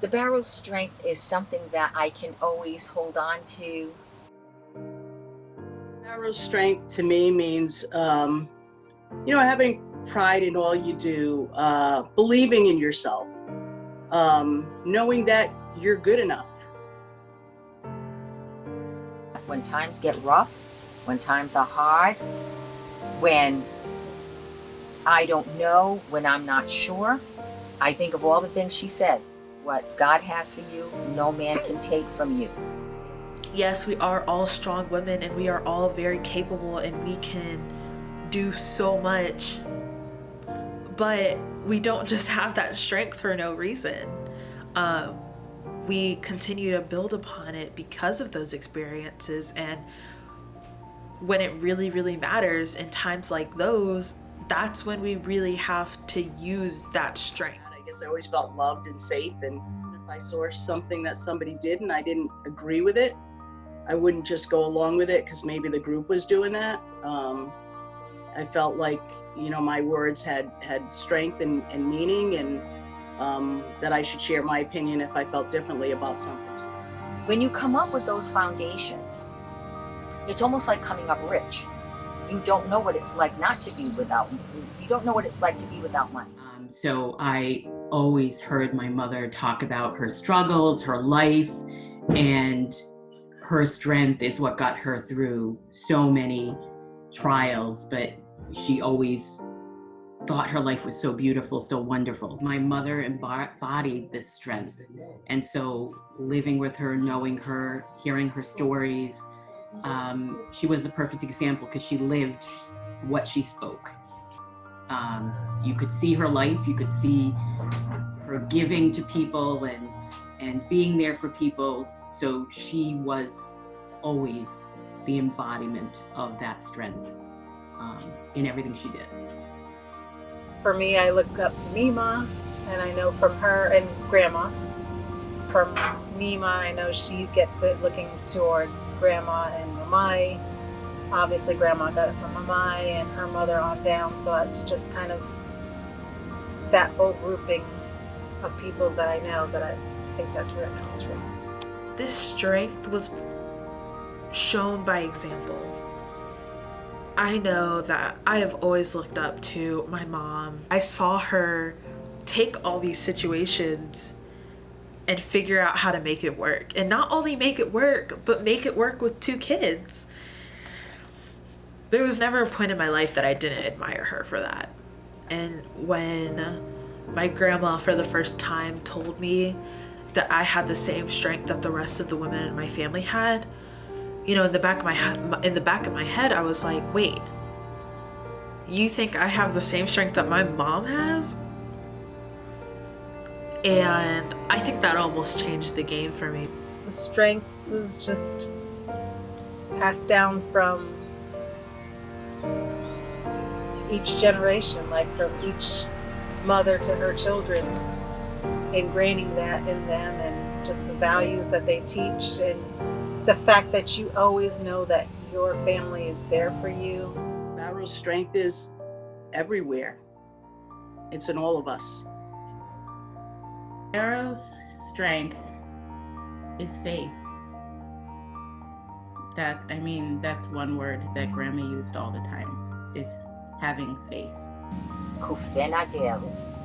The Barros strength is something that I can always hold on to. Barros strength to me means, having pride in all you do, believing in yourself, knowing that you're good enough. When times get rough, when times are hard, when I don't know, when I'm not sure, I think of all the things she says. What God has for you, no man can take from you. Yes, we are all strong women and we are all very capable and we can do so much. But we don't just have that strength for no reason. We continue to build upon it because of those experiences, and when it really, really matters in times like those, that's when we really have to use that strength. I guess I always felt loved and safe, and if I saw something that somebody did and I didn't agree with it, I wouldn't just go along with it because maybe the group was doing that. I felt like, my words had strength and meaning, and that I should share my opinion if I felt differently about something. When you come up with those foundations, it's almost like coming up rich. You don't know what it's like not to be without, you don't know what it's like to be without money. So I always heard my mother talk about her struggles, her life, and her strength is what got her through so many trials, but she always thought her life was so beautiful, so wonderful. My mother embodied this strength. And so living with her, knowing her, hearing her stories, she was a perfect example because she lived what she spoke. You could see her life, you could see her giving to people and being there for people. So she was always the embodiment of that strength in everything she did. For me, I look up to Mima, and I know from her and Grandma. From Mima, I know she gets it looking towards Grandma and Mamai. Obviously, Grandma got it from Mamai and her mother on down, so that's just kind of that whole grouping of people that I know that I think that's where it comes from. This strength was shown by example. I know that I have always looked up to my mom. I saw her take all these situations and figure out how to make it work. And not only make it work, but make it work with 2 kids. There was never a point in my life that I didn't admire her for that. And when my grandma for the first time told me that I had the same strength that the rest of the women in my family had, in the back of my head, I was like, wait, you think I have the same strength that my mom has? And I think that almost changed the game for me. The strength was just passed down from each generation, like from each mother to her children, ingraining that in them, and just the values that they teach, and the fact that you always know that your family is there for you. Barros strength is everywhere. It's in all of us. Barros strength is faith. That's one word that Grandma used all the time, is having faith. Kufena Deus.